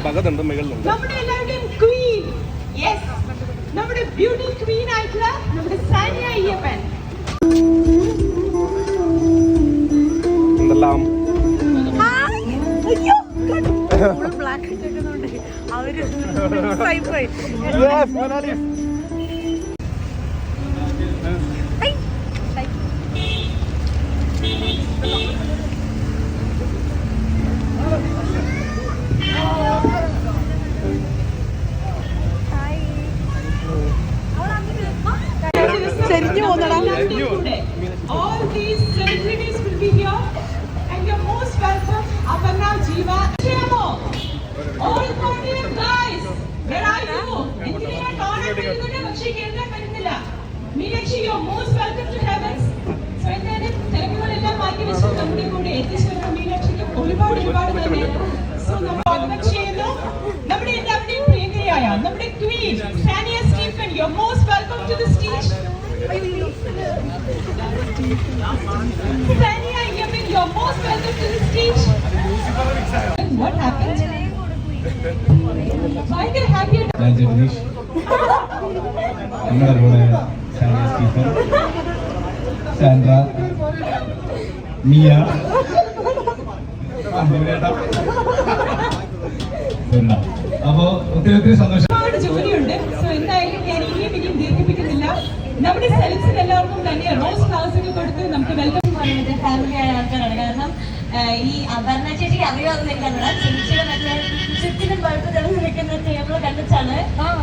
ഭഗതുണ്ട് മുകളിലുണ്ട്. നമ്മുടെ എല്ലാവരുടെയും ക്വീൻ, യെസ്, നമ്മുടെ ബ്യൂട്ടി ക്വീൻ ആയിട്ടുള്ള നമ്മുടെ സാനിയ അയ്യപ്പൻ. എന്തെല്ലാം All these celebrities will be here and you're most welcome. Aparna, Jeeva, Shemo, all Korean guys, where are you? Engineer Donna Pilguna Bakshi Kendra Karindilla. Meenakshi, you're most welcome to Heavens. So endane telekkugalella maaki vechu nammude kude ethichevara Meenakshikku ഒരുപാട് നന്ദിയാണ്. So നമ്മൾ welcome ചെയ്യുന്നു നമ്മുടെ എല്ലാവരുടെയും പ്രിയങ്കരയായ നമ്മുടെ queen Shania Stephen. You're most welcome to the stage. Sania Yemen, you're most welcome to the stage. What happened? Why are you happy? Jagdish. നമ്മുടെ കൂടെ Sania Stephen, Sandra, Miya, അപ്പോ ഒത്തിരി സന്തോഷം. ഒരുപാട് ജോലിയുണ്ട്. സോ എന്തായാലും ഞാൻ ഇനിയും ദീർഘിപ്പിക്കുന്നില്ല. നമ്മുടെ സെൽസിന് എല്ലാവർക്കും തന്നെ റോസ് ഫ്ലവേഴ്സ് ഒക്കെ കൊടുത്ത് നമുക്ക് വെൽക്കം പറയുന്നത് ഫാമിലി ആയ ആൾക്കാരാണ്. കാരണം ഈ അപർണ ചേച്ചിക്ക് അറിയാമെന്ന് എനിക്കറിയില്ല. ചേച്ചിയുടെ മറ്റേ ചുറ്റിനും പഴുപ്പ് തെളിഞ്ഞ് നിൽക്കുന്ന ടേബിൾ കണ്ടിട്ടാണ്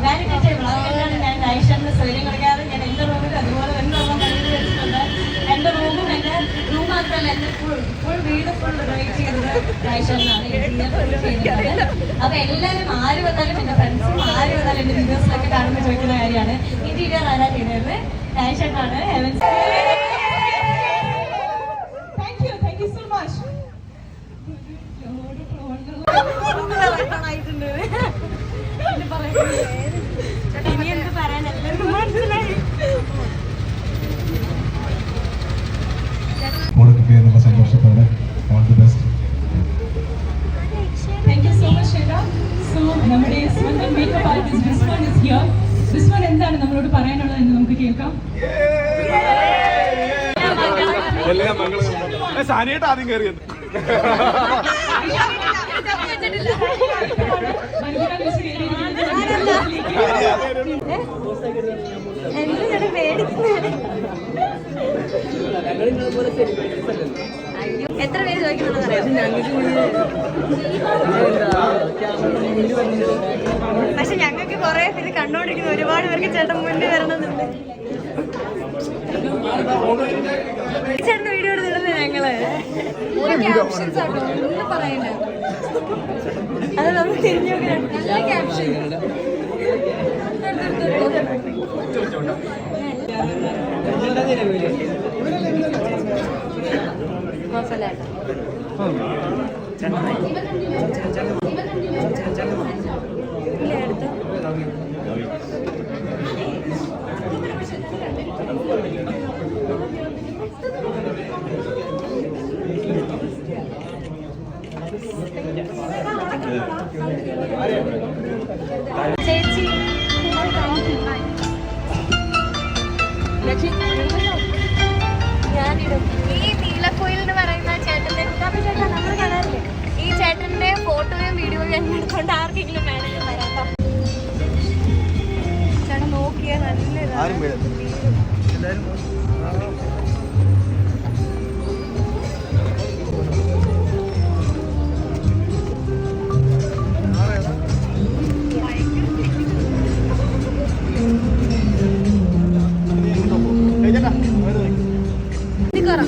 വാനിറ്റി ടേബിൾ. അതുകൊണ്ടാണ് ഞാൻ ഐഷറിന്റെ സൗകര്യം കൊടുക്കാതെ ഞാൻ എന്റെ റൂമിൽ അതുപോലെ തന്നെ കണ്ടിട്ട് വെച്ചിട്ടുണ്ട്. എന്റെ റൂമും എന്റെ റൂം മാത്രമല്ല എന്റെ ഫുൾ വീട് ഫുൾ റേറ്റ് ചെയ്തത് ഐഷറിനാണ്. അപ്പൊ എല്ലാവരും ആര് വന്നാലും എന്റെ ഫ്രണ്ട്സും ആര് വന്നാലും എന്റെ വീഡിയോസിലൊക്കെ കാണുമ്പോൾ ചോദിക്കുന്ന കാര്യമാണ് ഇന്റീരിയർ ആരാ ചെയ്തത്? ഐഷറിനാണ്. Heavens. Thank you so much. സന്തോഷത്തോടെ all the best. Thank you so much, Sheda. So നമ്മുടെ സ്വന്തം makeup artist Viswan is here. Viswan എന്താണ് നമ്മളോട് പറയാനുള്ളത് എന്ന് നമുക്ക് കേൾക്കാം. എല്ലാം മംഗളം. സാനിയായിട്ട് ആദ്യം കയറിയത് എത്ര പേര് ചോദിക്കുന്നുണ്ടെന്നറിയാം. പക്ഷെ ഞങ്ങൾക്ക് കുറെ ഇത് കണ്ടോണ്ടിരിക്കുന്ന ഒരുപാട് പേർക്ക് ചേട്ടൻ മുന്നേ വരണമെന്നുണ്ട്. ചേട്ടന്റെ വീഡിയോ എടുത്തിടുന്നത് ഞങ്ങള് പറയണ്ട. അത് നമ്മൾ തിരിഞ്ഞു നല്ല ക്യാപ്ഷൻ. ചേച്ചി ഞാനിടും. ഈ നീലക്കോയിൽ എന്ന് പറയുന്ന ചേട്ടന്റെ നമ്മൾ കാണാറില്ലേ? ഈ ചേട്ടന്റെ ഫോട്ടോയും വീഡിയോയും എന്നെ എടുത്തോണ്ട് ആർക്കെങ്കിലും വേണമെങ്കിൽ വരാട്ടോ. ചേട്ടൻ നോക്കിയാ നല്ല ഇത് കറ